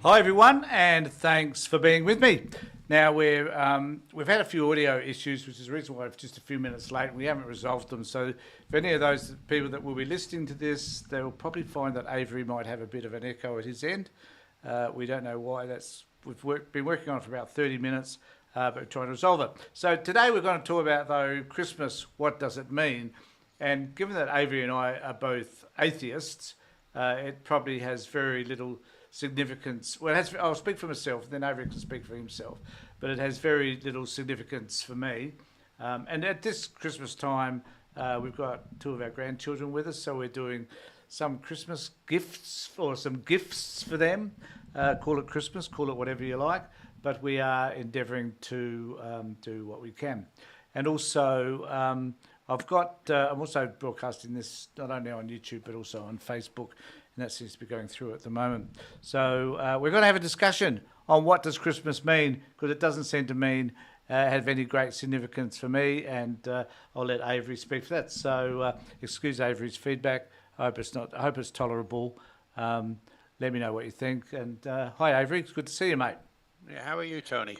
Hi everyone, and thanks for being with me. Now we've had a few audio issues, which is the reason why I'm just a few minutes late. We haven't resolved them, so if any of those people that will be listening to this, they will probably find that Avery might have a bit of an echo at his end. We don't know why. Been working on it for about 30 minutes, but we're trying to resolve it. So today we're going to talk about Christmas. What does it mean? And given that Avery and I are both atheists, it probably has very little significance. Well, I'll speak for myself, then Avery can speak for himself. But it has very little significance for me. And at this Christmas time, we've got two of our grandchildren with us, so we're doing some Christmas gifts or some gifts for them. Call it Christmas, call it whatever you like. But we are endeavouring to do what we can. And also, I'm also broadcasting this not only on YouTube but also on Facebook, and that seems to be going through at the moment. So we're going to have a discussion on what does Christmas mean, because it doesn't seem to mean have any great significance for me, and I'll let Avery speak for that. So excuse Avery's feedback. I hope it's tolerable. Let me know what you think. And hi Avery, it's good to see you, mate. Yeah, how are you, Tony?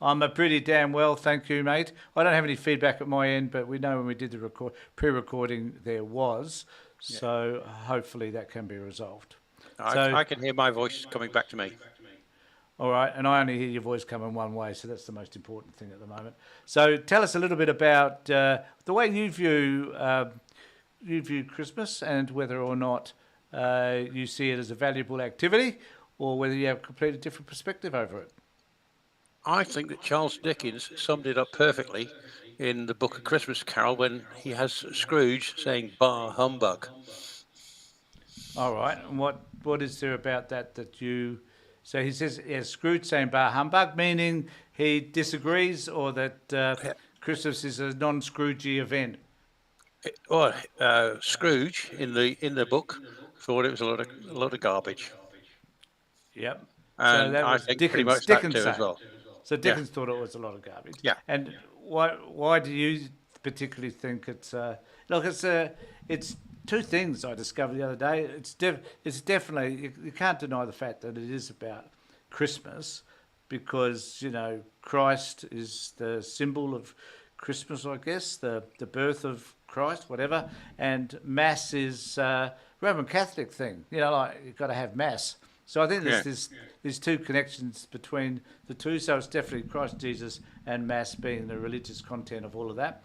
I'm pretty damn well, thank you, mate. I don't have any feedback at my end, but we know when we did the pre-recording there was, Yeah. so hopefully that can be resolved. I can hear my voice coming back to me. All right, and I only hear your voice coming one way, so that's the most important thing at the moment. So tell us a little bit about the way you view Christmas, and whether or not you see it as a valuable activity, or whether you have a completely different perspective over it. I think that Charles Dickens summed it up perfectly in the book A Christmas Carol when he has Scrooge saying "Bah humbug." All right, and what is there about that you? So he says, yes, Scrooge saying "Bah humbug," meaning he disagrees, or that Christmas is a non-Scroogey event. Scrooge in the book thought it was a lot of garbage. Yep. So And that I was think pretty Dickens. much that Dickens too as saying. well. So Yeah, Dickens thought it was a lot of garbage. yeah. And why do you particularly think it's look? It's two things I discovered the other day. It's definitely, you can't deny the fact that it is about Christmas, because Christ is the symbol of Christmas, I guess, the birth of Christ, whatever. And Mass is Roman Catholic thing. Like you've got to have Mass. So I think Yeah. there's two connections between the two. So it's definitely Christ Jesus and Mass being the religious content of all of that.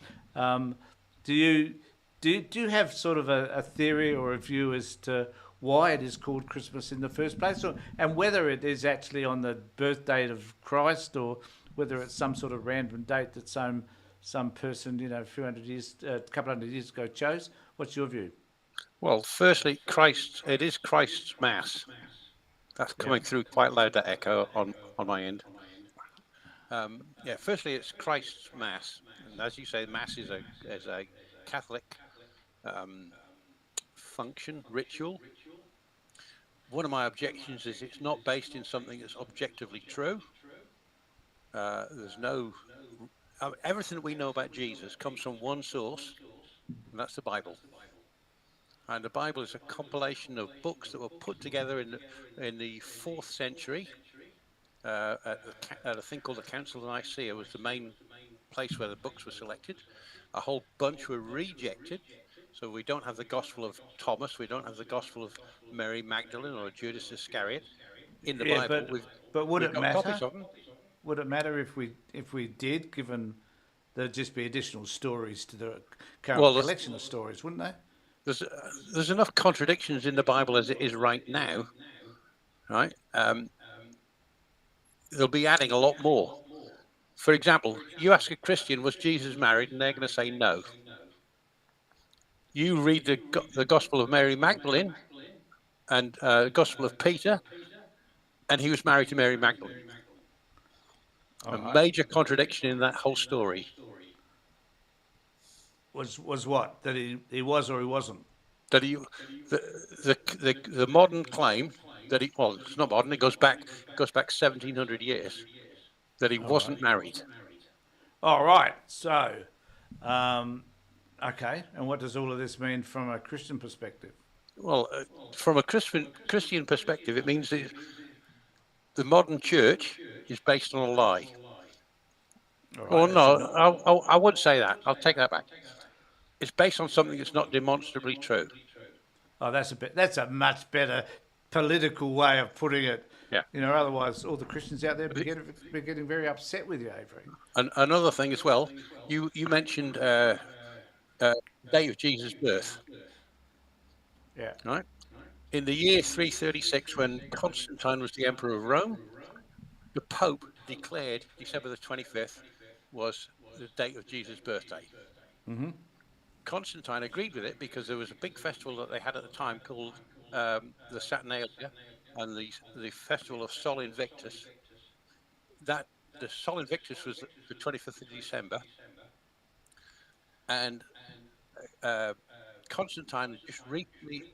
Do you have sort of a theory or a view as to why it is called Christmas in the first place, and whether it is actually on the birth date of Christ, or whether it's some sort of random date that some person a couple hundred years ago chose? What's your view? Well, firstly, it is Christ's Mass. That's coming through quite loud, that echo on my end. Firstly, it's Christ's Mass, and as you say, Mass is a Catholic function ritual. One of my objections is it's not based in something that's objectively true. There's no everything that we know about Jesus comes from one source, and that's the Bible. And the Bible is a compilation of books that were put together in the 4th century at a thing called the Council of Nicaea. Was the main place where the books were selected. A whole bunch were rejected. So we don't have the Gospel of Thomas, we don't have the Gospel of Mary Magdalene or Judas Iscariot in the Bible. But would We've it got copies matter? of them. Would it matter if we did, given there'd just be additional stories to the current Well, collection of stories, wouldn't they? there's enough contradictions in the Bible as it is right now, right? They'll be adding a lot more. For example, you ask a Christian, was Jesus married? And they're going to say no. You read the Gospel of Mary Magdalene and the Gospel of Peter, and he was married to Mary Magdalene. All A right. major contradiction in that whole story. Was what? That he was or he wasn't? That the modern claim that it's not modern. It goes back 1,700 years. That he wasn't married. All right. So, okay. And what does all of this mean from a Christian perspective? Well, from a Christian perspective, it means that the modern church is based on a lie. All right, Well, that's no, a I wouldn't say that. I'll take that back. It's based on something that's not demonstrably true. Oh, that's a much better political way of putting it. Yeah. You know, otherwise all the Christians out there be getting very upset with you, Avery. And another thing as well, you mentioned day of Jesus' birth, Yeah. right? In the year 336, when Constantine was the emperor of Rome, the Pope declared December the 25th was the date of Jesus' birthday. Mm-hmm. Constantine agreed with it because there was a big festival that they had at the time called the Saturnalia and the festival of Sol Invictus. That the Sol Invictus was the 25th of December, and Constantine had just recently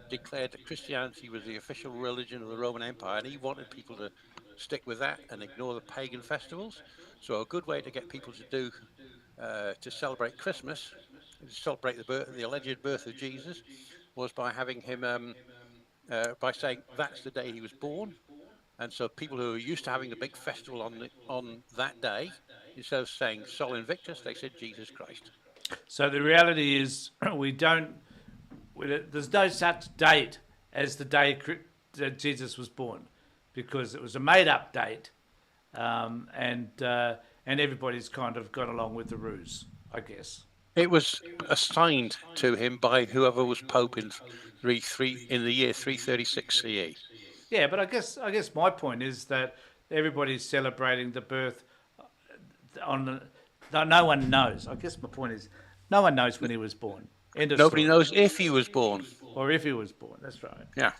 declared that Christianity was the official religion of the Roman Empire, and he wanted people to stick with that and ignore the pagan festivals. So a good way to get people to do to celebrate Christmas, to celebrate the alleged birth of Jesus, was by having him by saying that's the day he was born. And so people who are used to having the big festival on that day, instead of saying Sol Invictus, they said Jesus Christ. So the reality is, there's no such date as the day that Jesus was born, because it was a made-up date, and everybody's kind of gone along with the ruse, I guess. It was assigned to him by whoever was Pope in the year 336 CE. Yeah, but I guess my point is that everybody's celebrating the birth no one knows. I guess my point is no one knows when he was born. End of Nobody story. knows if he was born. Or if he was born. That's right. Yeah.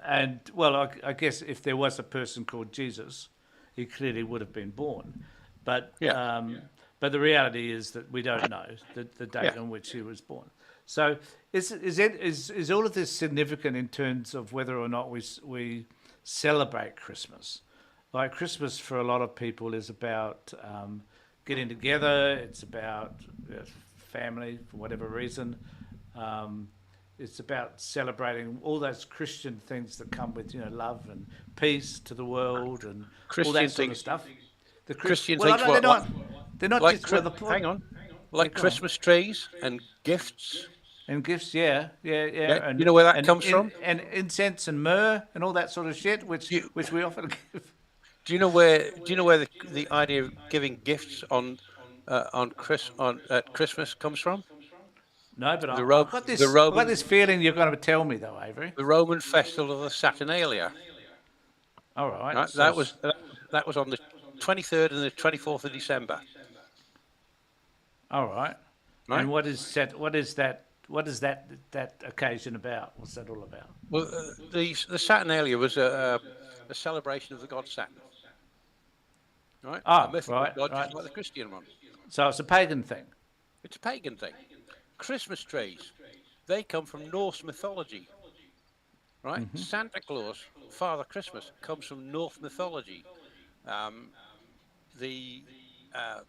And well, I guess if there was a person called Jesus, he clearly would have been born. But but the reality is that we don't know the date on which he was born. So is all of this significant in terms of whether or not we celebrate Christmas? Like Christmas for a lot of people is about getting together. It's about family for whatever reason. It's about celebrating all those Christian things that come with love and peace to the world and Christian all that sort things, of stuff. The Christian well, things. they're not Like just the point. hang on, like Christmas trees and gifts. And gifts, yeah. Yeah, you know where that comes from? And incense and myrrh and all that sort of shit, which we often give. Do you know where the idea of giving gifts at Christmas comes from? No, but The I've got this feeling you're going to tell me though, Avery. The Roman festival of the Saturnalia. All right. Right? So that was on the 23rd and the 24th of December. All right. Right. And what is that? What is that occasion about? What's that all about? Well, the Saturnalia was a celebration of the god Saturn. Right? Ah, a mythical right, god, right. just like the Christian one. So it's a pagan thing. It's a pagan thing. Christmas trees, they come from Norse mythology. Right? Mm-hmm. Santa Claus, Father Christmas, comes from Norse mythology. The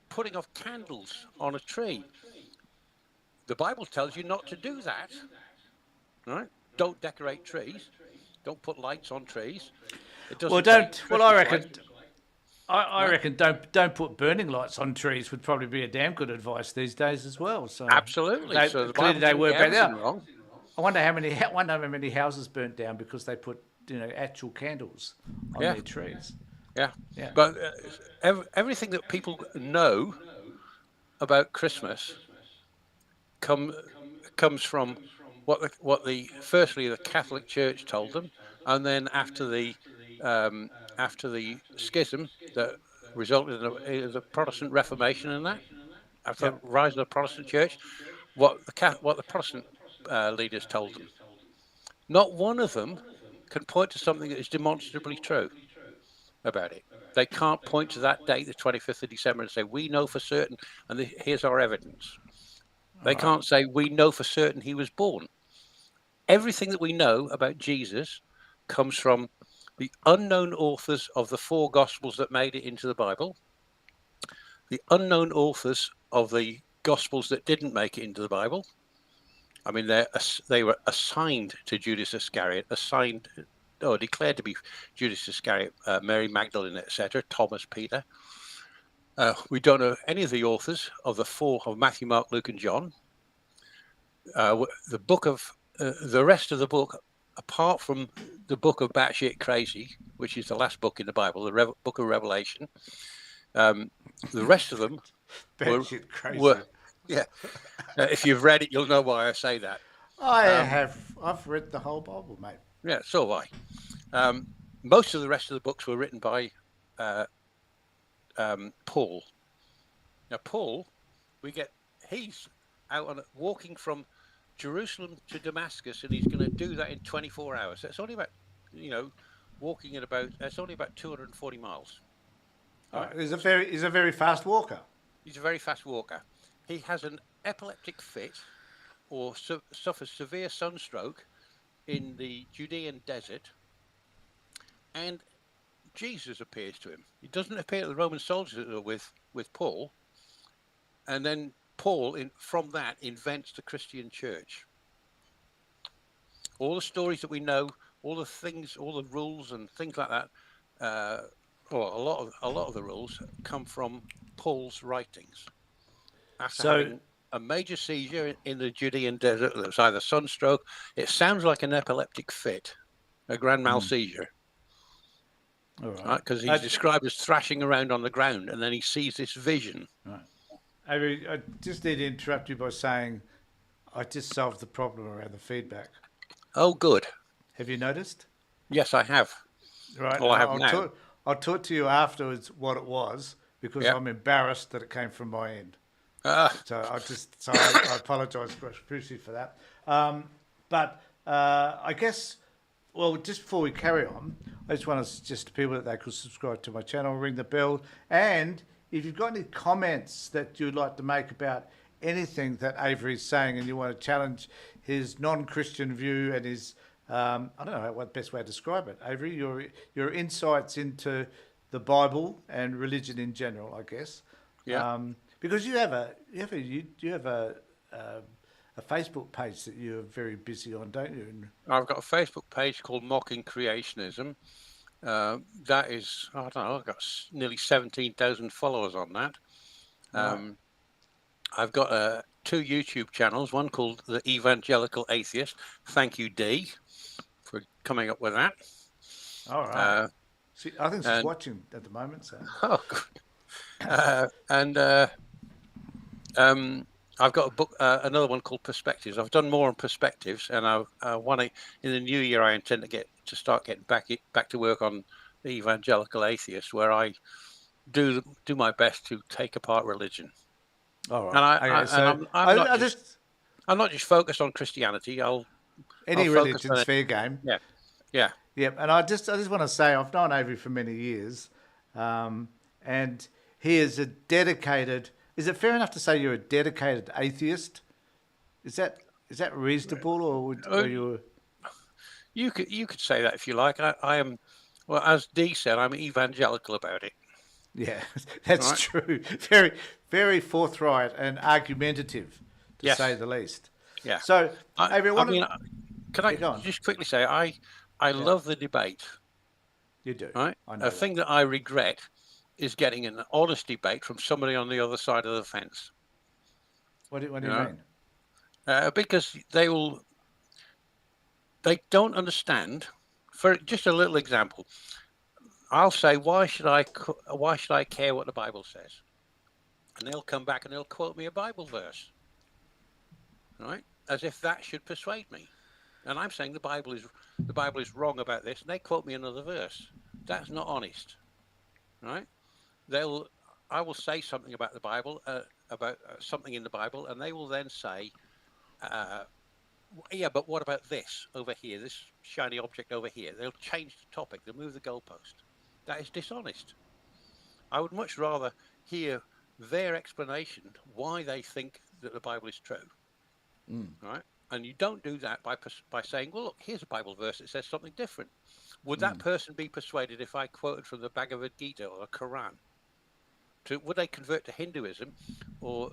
putting of candles on a tree. The Bible tells you not to do that. Right? Don't decorate trees. Don't put lights on trees. Well, don't. Well, I reckon. I reckon don't put burning lights on trees would probably be a damn good advice these days as well. So absolutely. So the clearly they work out. Wrong. I wonder how many houses burnt down because they put actual candles on their trees. Yeah. But everything that people know about Christmas comes from what the firstly the Catholic Church told them, and then after the schism that resulted in the Protestant Reformation and that, after the rise of the Protestant Church, what the Protestant leaders told them. Not one of them can point to something that is demonstrably true about it. They can't point to that date, the 25th of December, and say, we know for certain, and here's our evidence. They can't say, we know for certain he was born. Everything that we know about Jesus comes from the unknown authors of the 4 Gospels that made it into the Bible, the unknown authors of the Gospels that didn't make it into the Bible. I mean, they were assigned to Judas Iscariot, assigned declared to be Judas Iscariot, Mary Magdalene, etc., Thomas, Peter. We don't know any of the authors of the four of Matthew, Mark, Luke, and John. The rest of the book, apart from the book of Batshit Crazy, which is the last book in the Bible, the book of Revelation, the rest of them Batshit crazy. were yeah. If you've read it, you'll know why I say that. I've read the whole Bible, mate. Yeah, so have I. Most of the rest of the books were written by Paul. Now, Paul, he's out walking from Jerusalem to Damascus, and he's going to do that in 24 hours. That's only about, walking at that's only about 240 miles. Right? He's a very fast walker. He's a very fast walker. He has an epileptic fit or suffers severe sunstroke in the Judean desert, and Jesus appears to him. He doesn't appear to the Roman soldiers that are with Paul, and then Paul, from that, invents the Christian church. All the stories that we know, all the things, all the rules and things like that, a lot of the rules come from Paul's writings. After having a major seizure in the Judean desert, that was either sunstroke, it sounds like an epileptic fit, a grand mal seizure. All right. Because he's described as thrashing around on the ground, and then he sees this vision. Right. Avery, I just need to interrupt you by saying I just solved the problem around the feedback. Oh, good. Have you noticed? Yes, I have. Right. Well, I have now. I'll talk to you afterwards what it was, because I'm embarrassed that it came from my end. So I apologise profusely for that. But I guess, well, just before we carry on, I just want to suggest to people that they could subscribe to my channel, ring the bell, and if you've got any comments that you'd like to make about anything that Avery's saying and you want to challenge his non-Christian view and his, I don't know what the best way to describe it, Avery, your insights into the Bible and religion in general, I guess. Yeah. Because you have a Facebook page that you're very busy on, don't you? I've got a Facebook page called Mocking Creationism. That is, I don't know, I've got nearly 17,000 followers on that. Right. I've got 2 YouTube channels, one called The Evangelical Atheist. Thank you, Dee, for coming up with that. All right. See, I think she's watching at the moment. So. Oh, good. I've got a book, another one called Perspectives. I've done more on perspectives, and I want to, in the new year, I intend to start getting back to work on the Evangelical Atheist, where I do my best to take apart religion. All right. I'm not just focused on Christianity. Any religion's fair game. Yeah, yeah, yeah. And I just want to say I've known Avery for many years, and he is a dedicated. Is it fair enough to say you're a dedicated atheist? Is that reasonable, or are you? You could say that if you like. I am. Well, as Dee said, I'm evangelical about it. Yeah, that's true. Very, very forthright and argumentative, to say the least. Yeah. So, can I just quickly say I love the debate. You do, right? A thing that I regret is getting an honest debate from somebody on the other side of the fence. What do you mean? Because they don't understand. For just a little example, I'll say, why should I care what the Bible says? And they'll come back and they'll quote me a Bible verse, right? As if that should persuade me. And I'm saying the Bible is wrong about this, and they quote me another verse. That's not honest, right? I will say something about the Bible, about something in the Bible, and they will then say, yeah, but what about this over here, this shiny object over here? They'll change the topic, they'll move the goalpost. That is dishonest. I would much rather hear their explanation why they think that the Bible is true, right? And you don't do that by saying, well, look, here's a Bible verse that says something different. Would that person be persuaded if I quoted from the Bhagavad Gita or the Quran? Would they convert to Hinduism or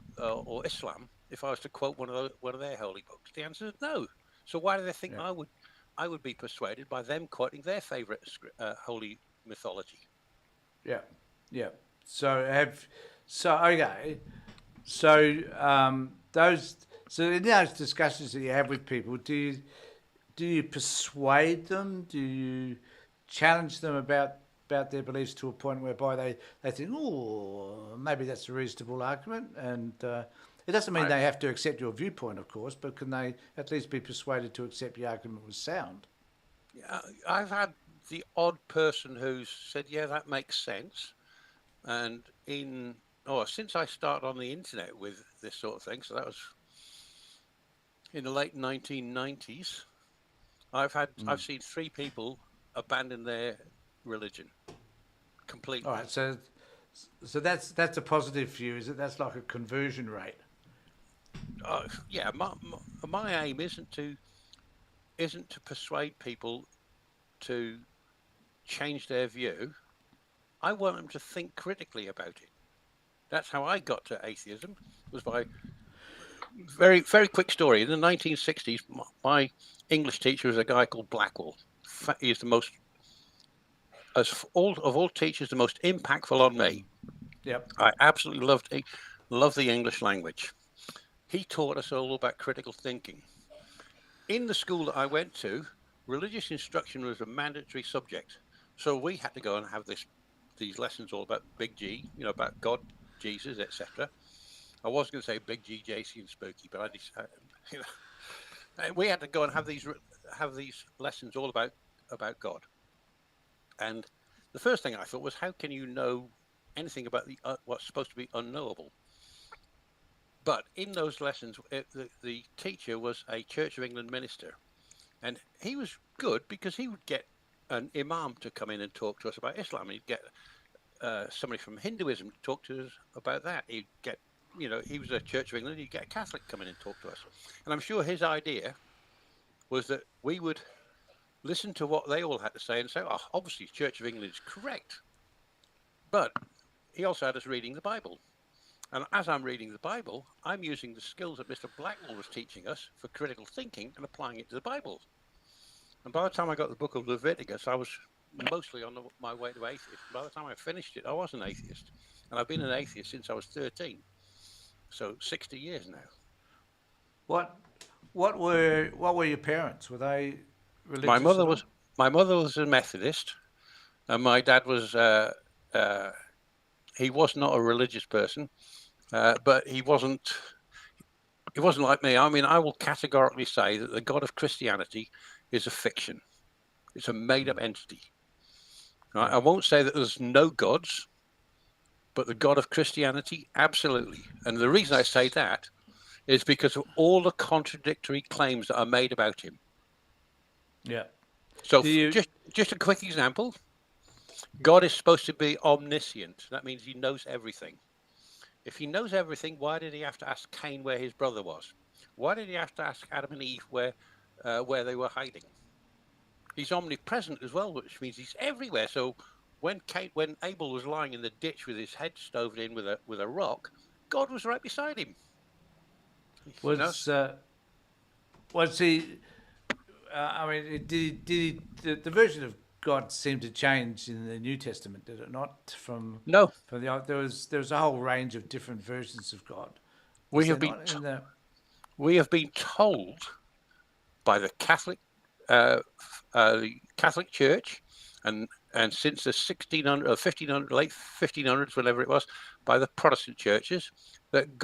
Islam if I was to quote one of their holy books? The answer is no. So why do they think I would I would be persuaded by them quoting their favourite holy mythology. Yeah, yeah. Okay. So in those discussions that you have with people, do you persuade them? Do you challenge them about their beliefs to a point whereby they think, oh, maybe that's a reasonable argument? And it doesn't mean I, they have to accept your viewpoint, of course, but can they at least be persuaded to accept the argument was sound? I've had the odd person who's said, yeah, that makes sense. And since I started on the internet with this sort of thing, so that was in the late 1990s, I've seen 3 people abandon their religion All completely. right, so that's a positive view, is it? That's like a conversion rate. Yeah, my aim isn't to persuade people to change their view. I want them to think critically about it. That's how I got to atheism. Was by very very quick story. In the 1960s, my English teacher was a guy called Blackwell. He's the most, of all teachers, the most impactful on me. Yep. I absolutely loved the English language. He taught us all about critical thinking. In the school that I went to, religious instruction was a mandatory subject. So we had to go and have these lessons all about Big G, about God, Jesus, etc. I was going to say Big G, JC, and Spooky, but I decided, we had to go and have these lessons all about God. And the first thing I thought was, how can you know anything about what's supposed to be unknowable? But in those lessons, the teacher was a Church of England minister, and he was good because he would get an imam to come in and talk to us about Islam. He'd get somebody from Hinduism to talk to us about that. He'd get, he was a Church of England, he'd get a Catholic come in and talk to us. And I'm sure his idea was that we would listen to what they all had to say and say, oh, obviously Church of England is correct. But he also had us reading the Bible. And as I'm reading the Bible, I'm using the skills that Mr. Blackwell was teaching us for critical thinking and applying it to the Bible. And by the time I got the book of Leviticus, I was mostly on my way to atheist. By the time I finished it, I was an atheist. And I've been an atheist since I was 13. So 60 years now. What were your parents? Were they My religious mother at all? was my mother was a Methodist, and my dad was he was not a religious person, but he wasn't like me. I mean, I will categorically say that the God of Christianity is a fiction. It's a made-up entity. Right? Yeah. I won't say that there's no gods, but the God of Christianity, absolutely. And the reason I say that is because of all the contradictory claims that are made about him. Yeah. So Do you? just a quick example. God is supposed to be omniscient. That means he knows everything. If he knows everything, why did he have to ask Cain where his brother was? Why did he have to ask Adam and Eve where they were hiding? He's omnipresent as well, which means he's everywhere. So when Abel was lying in the ditch with his head stoved in with a rock, God was right beside him. Was he? I mean, the version of God seemed to change in the New Testament, did it not? No, From the there was a whole range of different versions of God. we Was have there been not in the? we have been told by the Catholic Church, and since the 1600 or 1500 late 1500s, whenever it was, by the Protestant churches, that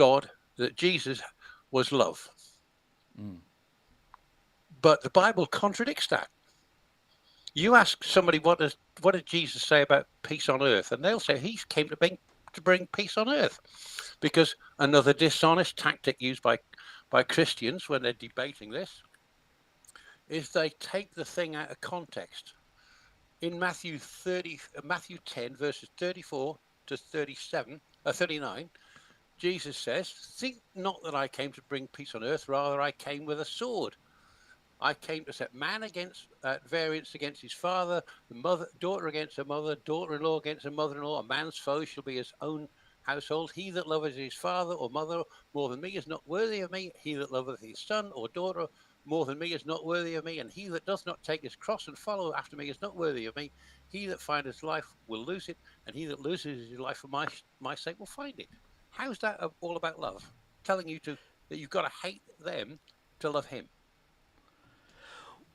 Jesus was love. But the Bible contradicts that. You ask somebody what did Jesus say about peace on earth, and they'll say he came to bring peace on earth. Because another dishonest tactic used by Christians when they're debating this is they take the thing out of context. In Matthew 10 verses 34 to 39, Jesus says, "Think not that I came to bring peace on earth, rather I came with a sword. I came to set man at variance against his father, daughter against her mother, daughter-in-law against her mother-in-law. A man's foe shall be his own household. He that loveth his father or mother more than me is not worthy of me. He that loveth his son or daughter more than me is not worthy of me, and he that doth not take his cross and follow after me is not worthy of me. He that findeth life will lose it, and he that loses his life for my sake will find it. How's that all about love? Telling you that you've got to hate them to love him.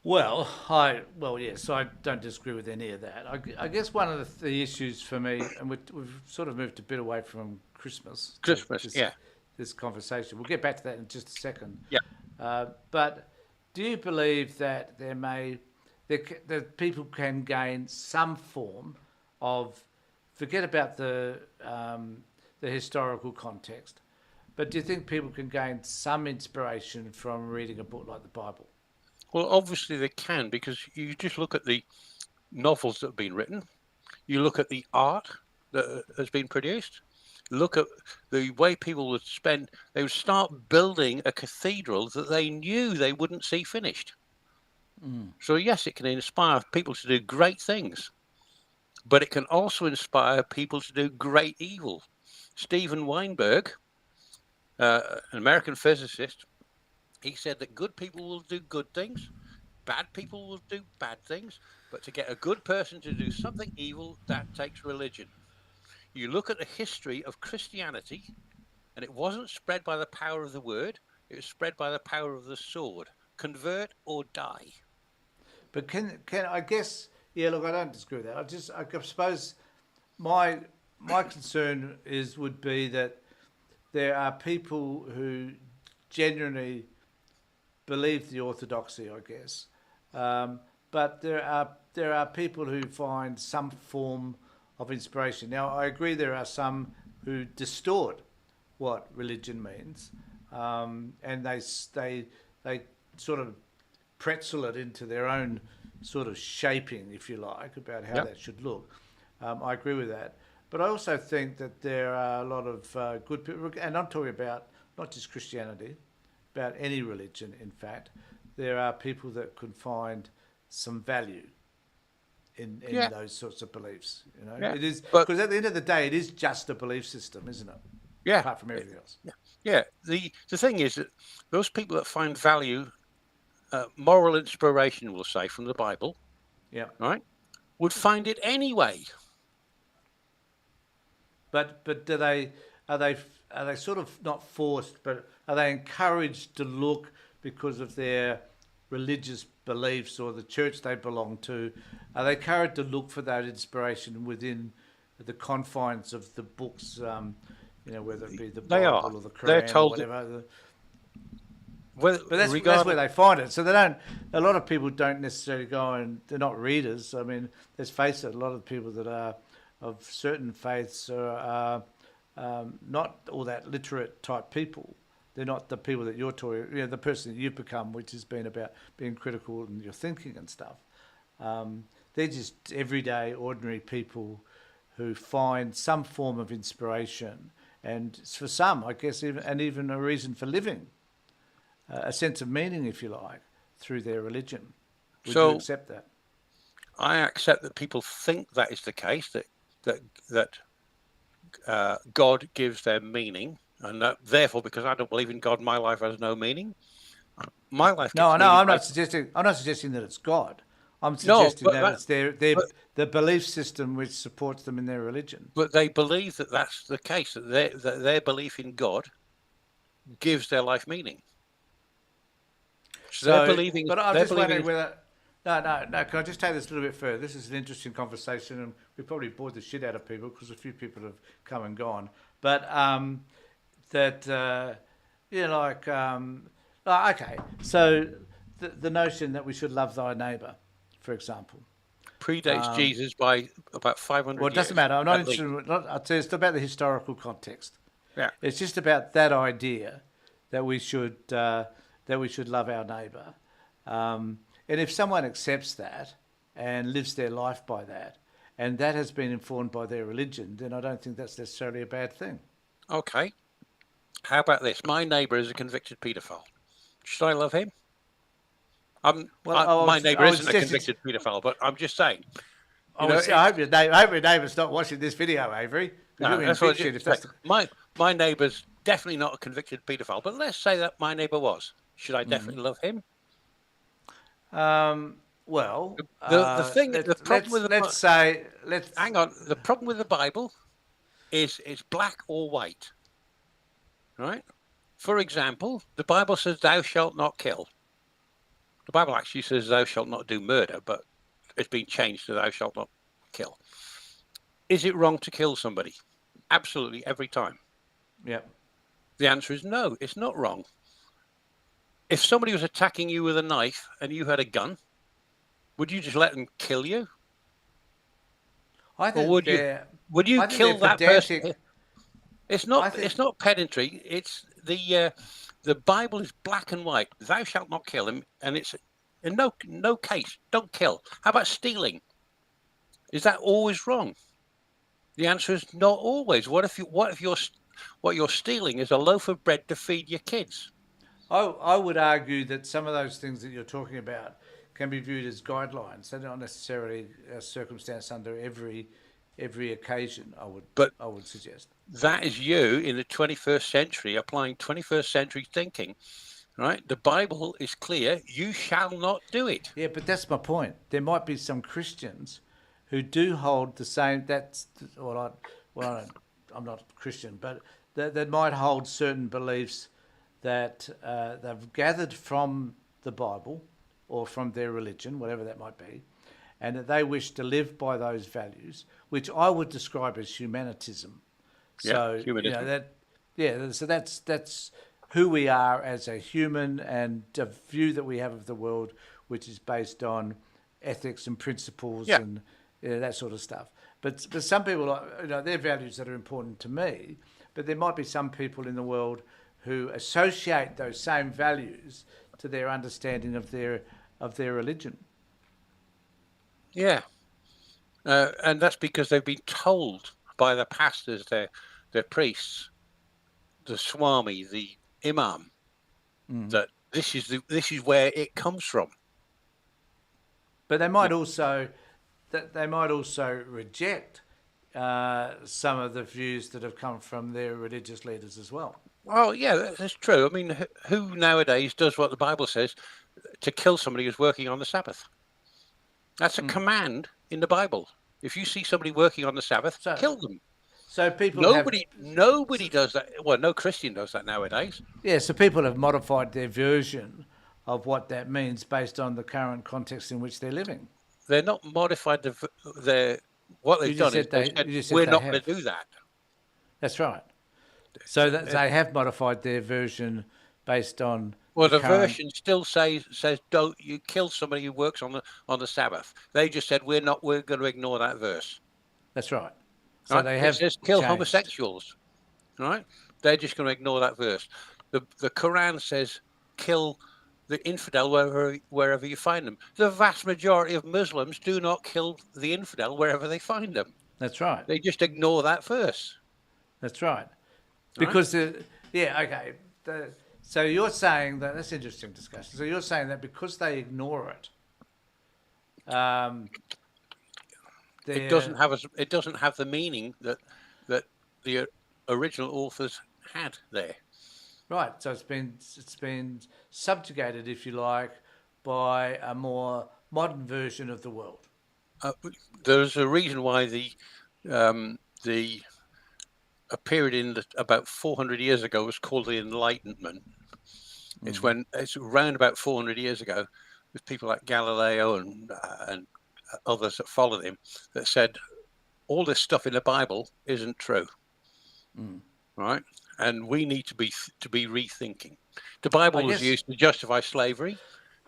Well, yes, I don't disagree with any of that. I guess one of the issues for me, and we've sort of moved a bit away from Christmas. Yeah. This conversation. We'll get back to that in just a second. Yeah. But do you believe that that people can gain some form of, forget about the historical context, but do you think people can gain some inspiration from reading a book like the Bible? Well, obviously they can, because you just look at the novels that have been written, you look at the art that has been produced, look at the way people they would start building a cathedral that they knew they wouldn't see finished. So yes, it can inspire people to do great things, but it can also inspire people to do great evil. Steven Weinberg, an American physicist, he said that good people will do good things, bad people will do bad things, but to get a good person to do something evil, that takes religion. You look at the history of Christianity, and it wasn't spread by the power of the word, it was spread by the power of the sword. Convert or die. But can I guess? Yeah, look, I don't disagree with that. I suppose my concern would be that there are people who genuinely believe the orthodoxy, I guess, but there are people who find some form of inspiration. Now, I agree there are some who distort what religion means, and they sort of pretzel it into their own sort of shaping, if you like, about how that should look. I agree with that. But I also think that there are a lot of good people, and I'm talking about not just Christianity, about any religion, in fact. There are people that can find some value in those sorts of beliefs. You know, it is, because at the end of the day, it is just a belief system, isn't it? Yeah. Apart from everything else. Yeah. The thing is that those people that find value, moral inspiration, we'll say, from the Bible, right, would find it anyway. But are they sort of not forced, but are they encouraged to look because of their religious beliefs or the church they belong to? Are they encouraged to look for that inspiration within the confines of the books? Whether it be the Bible or the Quran or whatever. But that's where they find it. So they don't. A lot of people don't necessarily go and they're not readers. I mean, let's face it. A lot of people that are of certain faiths are not all that literate type people. They're not the people that you're talking. The person that you've become, which has been about being critical in your thinking and stuff. They're just everyday, ordinary people who find some form of inspiration, and for some, I guess, even a reason for living. A sense of meaning, if you like, through their religion. Would you accept that? I accept that people think that is the case, that God gives them meaning, and that, therefore, because I don't believe in God, my life has no meaning. My life. No, I'm not suggesting that it's God. I'm suggesting that it's the belief system which supports them in their religion. But they believe that that's the case. That their belief in God gives their life meaning. So they're believing. But I'm just wondering whether. No. Can I just take this a little bit further? This is an interesting conversation, and we probably bored the shit out of people because a few people have come and gone. But okay. So the notion that we should love thy neighbour, for example, predates Jesus by about 500 years. Well, it doesn't matter. I'm not interested. I'll tell you, it's about the historical context. Yeah. It's just about that idea that we should love our neighbour. And if someone accepts that and lives their life by that, and that has been informed by their religion, then I don't think that's necessarily a bad thing. Okay. How about this? My neighbour is a convicted paedophile. Should I love him? My neighbour isn't a convicted paedophile, but I'm just saying. I hope your neighbour's not watching this video, Avery. No, that's what my neighbour's definitely not a convicted paedophile, but let's say that my neighbour was. Should I definitely love him? Well, The thing, the problem with let's say let's. hang on. The problem with the Bible is it's black or white, right? For example, the Bible says, "Thou shalt not kill." The Bible actually says, "Thou shalt not do murder," but it's been changed to "Thou shalt not kill." Is it wrong to kill somebody? Absolutely, every time. Yep. The answer is no. It's not wrong. If somebody was attacking you with a knife and you had a gun, would you just let them kill you, I or think would you I think they're kill that person? pedantic. It's I not. think. It's not pedantry. It's the Bible is black and white. Thou shalt not kill him, and it's in no case don't kill. How about stealing? Is that always wrong? The answer is not always. What if what you're stealing is a loaf of bread to feed your kids? I would argue that some of those things that you're talking about can be viewed as guidelines. They're not necessarily a circumstance under every occasion. But I would suggest. that is you in the 21st century applying 21st century thinking, right? The Bible is clear. You shall not do it. Yeah, but that's my point. There might be some Christians who do hold the same. That's I'm not Christian, but that might hold certain beliefs that they've gathered from the Bible or from their religion, whatever that might be, and that they wish to live by those values, which I would describe as humanitism. Yeah, So humanism. so that's who we are as a human and a view that we have of the world, which is based on ethics and principles Yeah, and that sort of stuff. But some people, their values that are important to me. But there might be some people in the world who associate those same values to their understanding of their religion. yeah, and that's because they've been told by the pastors, their priests, the swami, the imam, that this is where it comes from. But they might also reject some of the views that have come from their religious leaders as well. Well, yeah, that's true. I mean, who nowadays does what the Bible says to kill somebody who's working on the Sabbath? That's a command in the Bible. If you see somebody working on the Sabbath, So, kill them. so people have Nobody does that. Well, no Christian does that nowadays. so people have modified their version of what that means based on the current context in which they're living. They're not modified. What You they've just done is said they've they. said You just said we're they not going have. to do that. That's right. So that they have modified their version based on Well, the the current. version still says don't you kill somebody who works on the Sabbath. They just said we're going to ignore that verse. That's right. So Right? they It have says kill changed. homosexuals. Right? They're just going to ignore that verse. The Quran says kill the infidel wherever you find them. The vast majority of Muslims do not kill the infidel wherever they find them. That's right. They just ignore that verse. That's right. Right? Because okay. So you're saying that's interesting discussion. So you're saying that because they ignore it, It doesn't have the meaning that the original authors had there. right. So it's been subjugated, if you like, by a more modern version of the world. There's a reason why a period about 400 years ago was called the Enlightenment. It's around about 400 years ago, with people like Galileo and others that followed him that said all this stuff in the Bible isn't true, right? And we need to be rethinking. The Bible was used to justify slavery.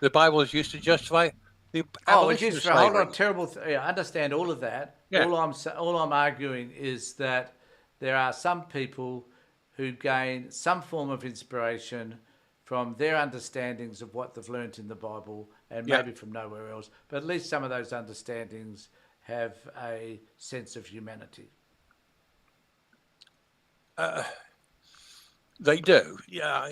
The Bible is used to justify the abolition of slavery. Hold on, terrible. I understand all of that. Yeah. All I'm arguing is that there are some people who gain some form of inspiration from their understandings of what they've learnt in the Bible, and maybe from nowhere else. But at least some of those understandings have a sense of humanity. They do. Yeah,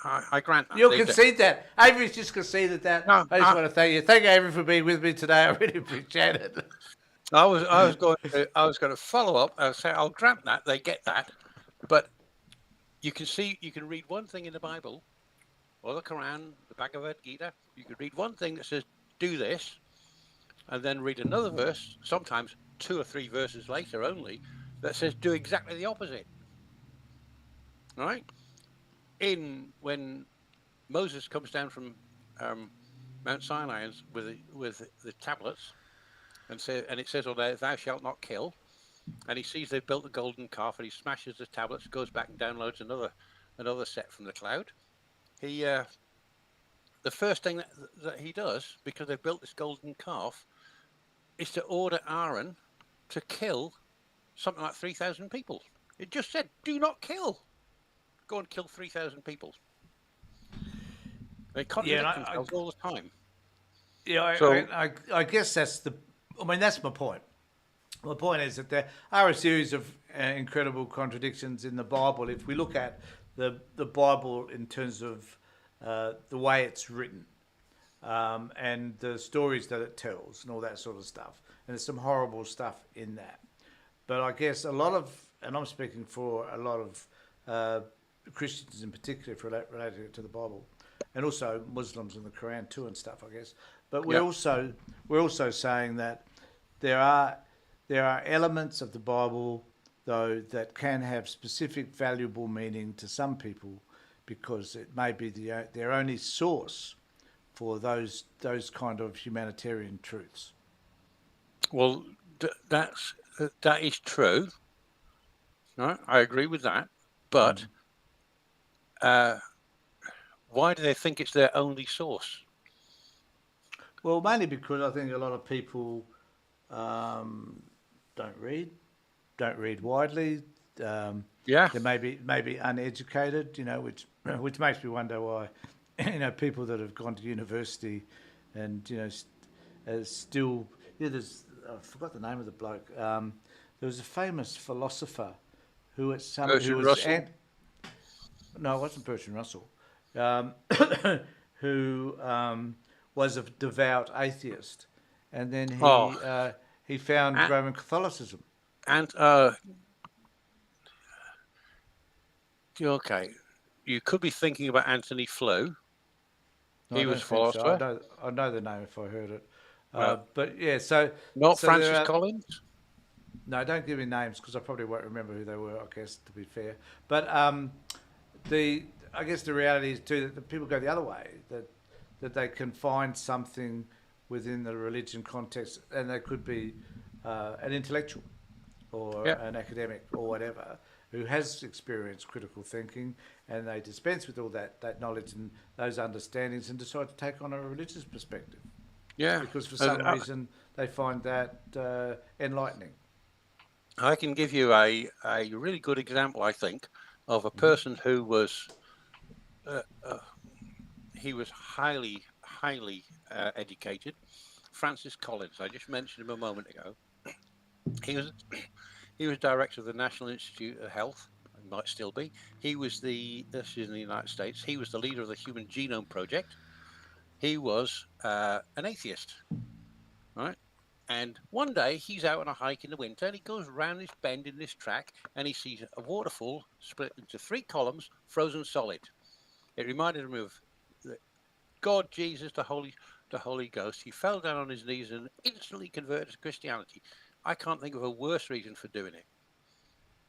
I grant that. You'll concede that. Avery's just conceded that. No, I just want to thank you. Thank you, Avery, for being with me today. I really appreciate it. I was going to follow up. I say I'll grant that they get that, but you can read one thing in the Bible or the Quran, the Bhagavad Gita, you could read one thing that says, do this, and then read another verse, sometimes 2 or 3 verses later only, that says, do exactly the opposite. All right? When Moses comes down from Mount Sinai with the tablets, and it says on there, thou shalt not kill, and he sees they've built the golden calf, and he smashes the tablets, goes back and downloads another set from the cloud. He the first thing that he does, because they've built this golden calf, is to order Aaron to kill something like 3,000 people. It just said, do not kill. Go and kill 3,000 people. They contradict themselves all the time. Yeah, I guess that's that's my point. My point is that there are a series of incredible contradictions in the Bible. If we look at the Bible in terms of the way it's written and the stories that it tells and all that sort of stuff, and there's some horrible stuff in that. But I guess a lot of, and I'm speaking for a lot of Christians in particular, related to the Bible, and also Muslims and the Quran too and stuff, I guess. But we're also saying that there are elements of the Bible though that can have specific valuable meaning to some people because it may be their only source for those kind of humanitarian truths. Well, that is true. Right? I agree with that. But why do they think it's their only source? Well, mainly because I think a lot of people don't read widely. They may be uneducated, which makes me wonder why, people that have gone to university and still. I forgot the name of the bloke. There was a famous philosopher who no, it wasn't Bertrand Russell, who was a devout atheist, and then he found Roman Catholicism. And okay, you could be thinking about Anthony Flew. He was a philosopher. So. I know the name if I heard it. But yeah, so not Francis Collins. No, don't give me names because I probably won't remember who they were. I guess, to be fair, but I guess the reality is too that people go the other way, that they can find something within the religion context, and they could be an intellectual or an academic or whatever who has experienced critical thinking, and they dispense with all that knowledge and those understandings and decide to take on a religious perspective. Yeah. Because for some reason they find that enlightening. I can give you a really good example, I think, of a person who was he was highly educated. Francis Collins. I just mentioned him a moment ago. He was director of the National Institute of Health. He might still be. This is in the United States. He was the leader of the Human Genome Project. He was an atheist, right? And one day he's out on a hike in the winter, and he goes around this bend in this track, and he sees a waterfall split into 3 columns, frozen solid. It reminded him of God, Jesus, the Holy Ghost. He fell down on his knees and instantly converted to Christianity. I can't think of a worse reason for doing it.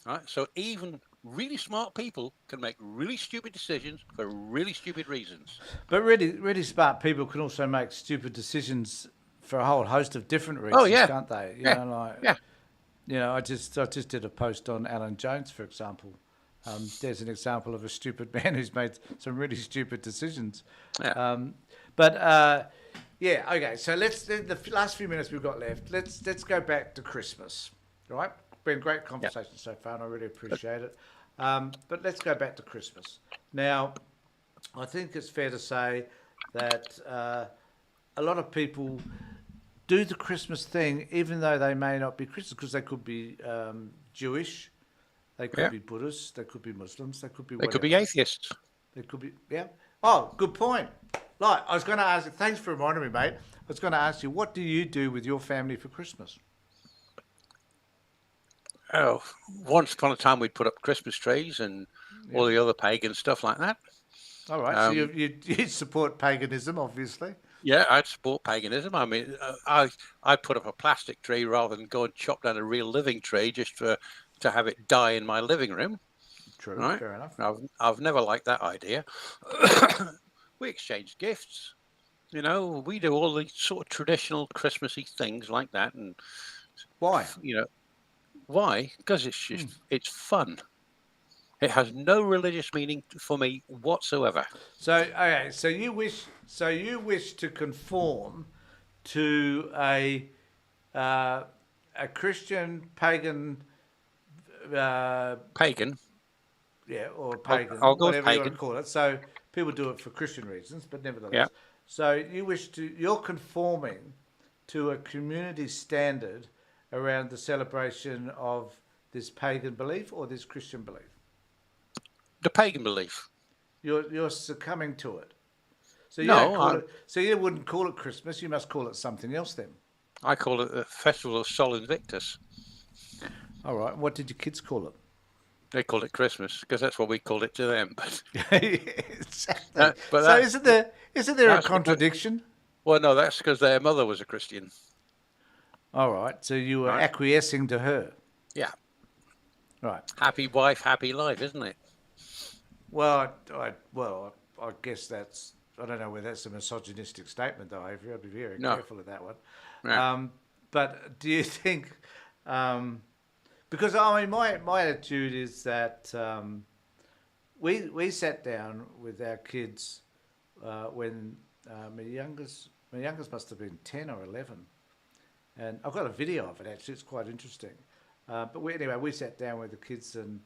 Right? So even really smart people can make really stupid decisions for really stupid reasons. But really smart people can also make stupid decisions for a whole host of different reasons, can't they? I just did a post on Alan Jones, for example. There's an example of a stupid man who's made some really stupid decisions. Yeah. Okay. So the last few minutes we've got left. Let's go back to Christmas. Right? Been great conversation so far, and I really appreciate it. But let's go back to Christmas. Now, I think it's fair to say that a lot of people do the Christmas thing, even though they may not be Christians, because they could be Jewish, they could be Buddhists, they could be Muslims, they could be whatever. They could be atheists. They could be, Oh, good point. Like, I was going to ask you, thanks for reminding me, mate. I was going to ask you, what do you do with your family for Christmas? Once upon a time we'd put up Christmas trees and all the other pagan stuff like that. All right. So you support paganism, obviously. Yeah, I'd support paganism. I mean, I put up a plastic tree rather than go and chop down a real living tree just to have it die in my living room. True. Right? Fair enough. I've never liked that idea. We exchange gifts. You know, we do all the sort of traditional Christmassy things like that, and Why? you know why? Because it's fun. It has no religious meaning for me whatsoever. So okay. So you wish to conform to a Christian pagan. Pagan. Yeah, or I'll pagan, go with whatever you want to pagan. call it. So people do it for Christian reasons, but Yeah. nevertheless. So you're conforming to a community standard around the celebration of this pagan belief or this Christian belief. The pagan belief. You're succumbing to it. So you don't No, call it. So you wouldn't call it Christmas. You must call it something else then. I call it the Festival of Sol Invictus. All right. What did your kids call it? They call it Christmas because that's what we called it to them. Exactly. But So isn't there a that's contradiction? well, no, that's because their mother was a Christian. All right. So you were Right. acquiescing to her. Yeah. Right. Happy wife, happy life, isn't it? Well, I guess that's. I don't know whether that's a misogynistic statement, though. Avery, I'd be very No. careful of that one. Yeah. But do you think? Because I mean, my attitude is that we sat down with our kids when my youngest must have been 10 or 11, and I've got a video of it actually. It's quite interesting. But anyway, we sat down with the kids and.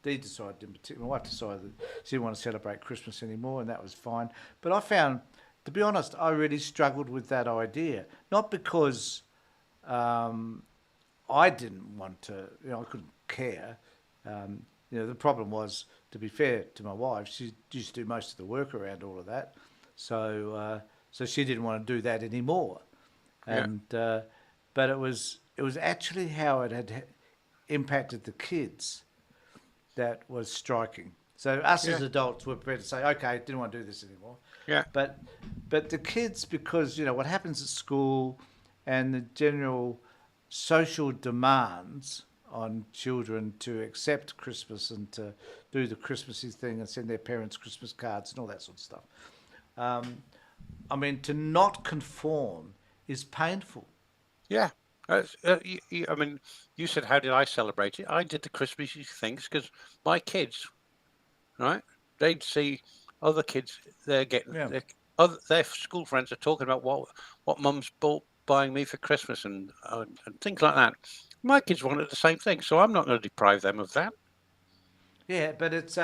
Dee decided in particular, my wife decided that she didn't want to celebrate Christmas anymore, and that was fine. But I found, to be honest, I really struggled with that idea. Not because I didn't want to, I couldn't care. The problem was, to be fair to my wife, she used to do most of the work around all of that, so she didn't want to do that anymore. And but it was actually how it had impacted the kids that was striking. So us as adults were prepared to say, okay, didn't want to do this anymore. Yeah. But the kids, because what happens at school and the general social demands on children to accept Christmas and to do the Christmassy thing and send their parents Christmas cards and all that sort of stuff. I mean, to not conform is painful. Yeah. I mean, you said, how did I celebrate it? I did the Christmassy things because my kids, right? They'd see other kids. They're getting their school friends are talking about what mum's buying me for Christmas and things like that. My kids wanted the same thing, so I'm not going to deprive them of that. Yeah, but it's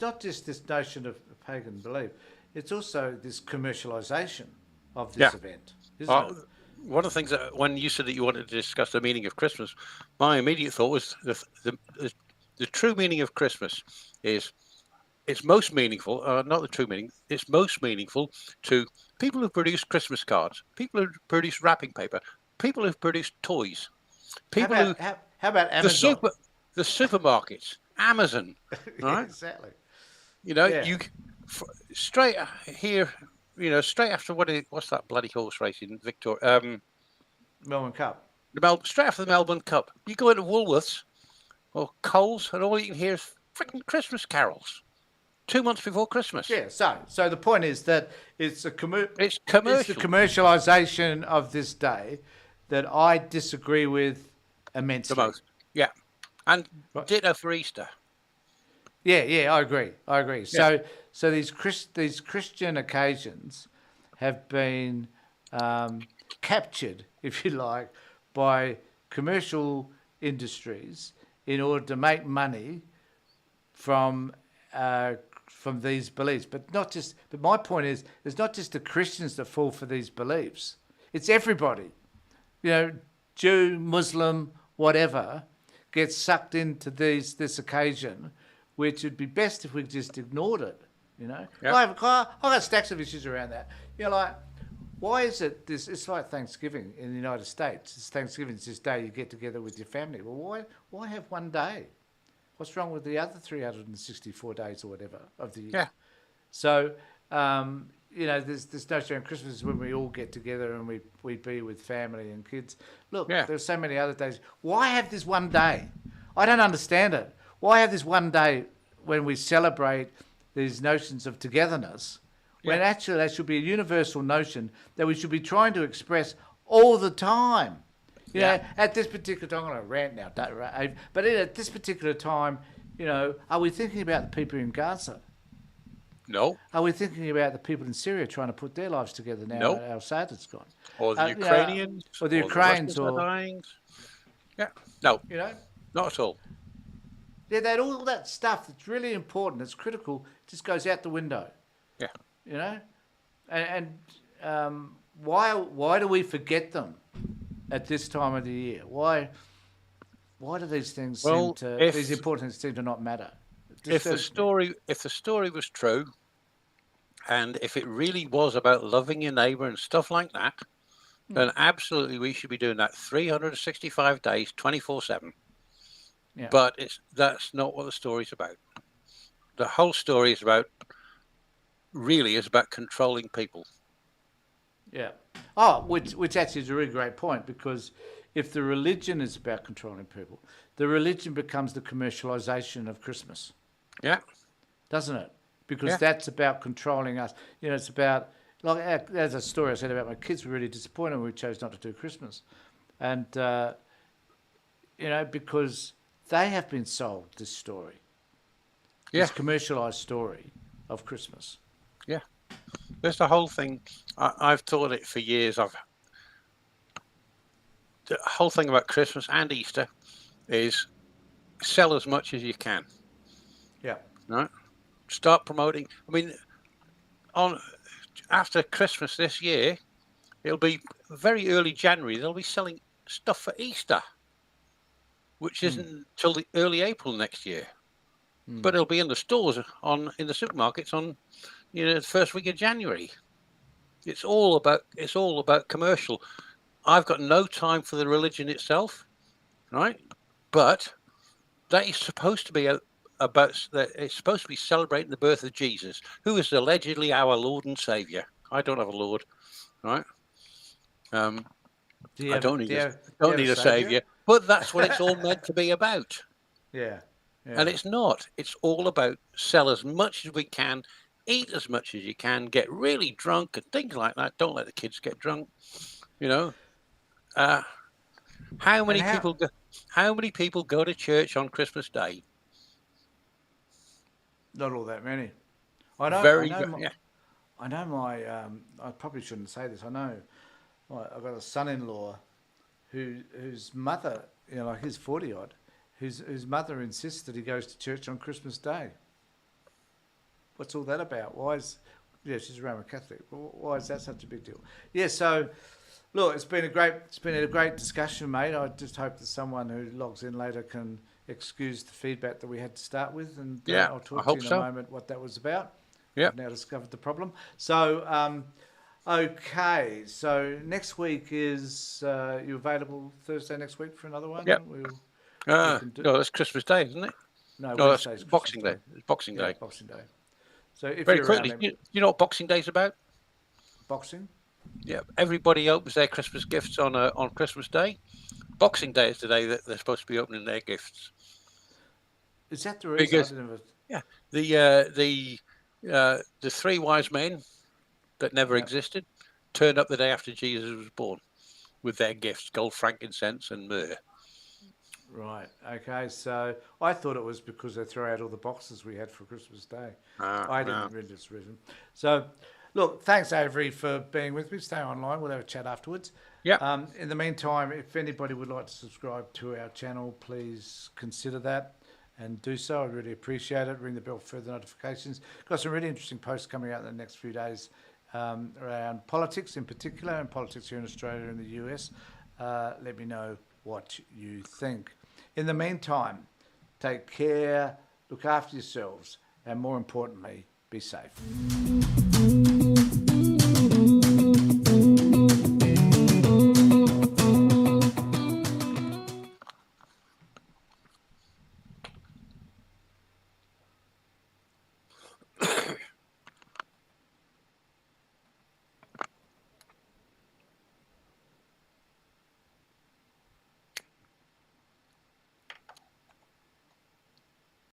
not just this notion of pagan belief. It's also this commercialisation of this event, isn't it? One of the things that when you said that you wanted to discuss the meaning of Christmas, my immediate thought was the true meaning of Christmas is it's most meaningful, not the true meaning, it's most meaningful to people who produce Christmas cards, people who produce wrapping paper, people who produce toys, people how about Amazon? The supermarkets, Amazon, right? Exactly. You straight here. Straight after what's that bloody horse race in Victoria? Melbourne Cup. Straight after the Melbourne Cup, you go into Woolworths or Coles, and all you can hear is freaking Christmas carols. 2 months before Christmas. Yeah. So the point is that it's commercial. It's the commercialisation of this day that I disagree with immensely. The most. Yeah. And ditto for Easter. Yeah, I agree. Yeah. So these Christian occasions have been captured, if you like, by commercial industries in order to make money from these beliefs. But not just. But my point is, it's not just the Christians that fall for these beliefs. It's everybody. Jew, Muslim, whatever, gets sucked into this occasion, which would be best if we just ignored it. Yep. I've got stacks of issues around that. Why is it this? It's like Thanksgiving in the United States. Thanksgiving is this day you get together with your family. Well, why have one day? What's wrong with the other 364 days or whatever of the year? Yeah. So, there's no shame. Christmas is when we all get together and we be with family and kids. Look, Yeah. there's so many other days. Why have this one day? I don't understand it. Why have this one day when we celebrate these notions of togetherness, when actually that should be a universal notion that we should be trying to express all the time? You know, at this particular time, I'm going to rant now, but at this particular time, are we thinking about the people in Gaza? No. Are we thinking about the people in Syria trying to put their lives together now No. our Assad's gone? Or the Ukrainians. Or the Ukrainians. The Russians are dying. Yeah. No. Not at all. Yeah, all that stuff that's really important, that's critical, just goes out the window. Yeah. And why do we forget them at this time of the year? Why do these things these important things seem to not matter? If the story was true, and if it really was about loving your neighbour and stuff like that, then absolutely we should be doing that 365 days, 24/7. Yeah. But that's not what the story's about. The whole story is about controlling people. Yeah. Oh, which actually is a really great point, because if the religion is about controlling people, the religion becomes the commercialization of Christmas. Yeah. Doesn't it? Because that's about controlling us. It's about, like, there's a story I said about my kids were really disappointed when we chose not to do Christmas. And, because they have been sold this story. This commercialized story of Christmas. Yeah. There's the whole thing. I've taught it for years. The whole thing about Christmas and Easter is sell as much as you can. Yeah. Right? Start promoting. I mean, after Christmas this year, it'll be very early January. They'll be selling stuff for Easter, which isn't till the early April next year. But it'll be in the stores in the supermarkets on the first week of January. It's all about commercial. I've got no time for the religion itself, right? But that is supposed to be it's supposed to be celebrating the birth of Jesus, who is allegedly our Lord and Savior. I don't have a Lord, right? I don't need a savior, but that's what it's all meant to be about. Yeah. And it's not. It's all about sell as much as we can, eat as much as you can, get really drunk and things like that. Don't let the kids get drunk. How many people go to church on Christmas Day? Not all that many. I know. I know my. I probably shouldn't say this. I know. I've got a son-in-law whose mother, like he's 40 odd, whose mother insists that he goes to church on Christmas Day. What's all that about? She's a Roman Catholic. Why is that such a big deal? Yeah. So, look, it's been a great discussion, mate. I just hope that someone who logs in later can excuse the feedback that we had to start with, and I'll talk to you in a moment what that was about. Yeah. I've now discovered the problem. So, okay. So next week is you available Thursday next week for another one? Yeah. No, that's Christmas Day, isn't it? No, that's Boxing Day. It's Boxing Day. Boxing Day. So if very you're quickly, around, you know what Boxing Day's about? Boxing. Yeah, everybody opens their Christmas gifts on Christmas Day. Boxing Day is the day that they're supposed to be opening their gifts. Is that the reason? Because the three wise men that never existed turned up the day after Jesus was born with their gifts: gold, frankincense, and myrrh. Right. Okay. So I thought it was because they threw out all the boxes we had for Christmas Day. I didn't read this reason. So, look, thanks, Avery, for being with me. Stay online. We'll have a chat afterwards. Yeah. In the meantime, if anybody would like to subscribe to our channel, please consider that and do so. I really appreciate it. Ring the bell for further notifications. Got some really interesting posts coming out in the next few days around politics in particular, and politics here in Australia and the US. Let me know what you think. In the meantime, take care, look after yourselves, and more importantly, be safe.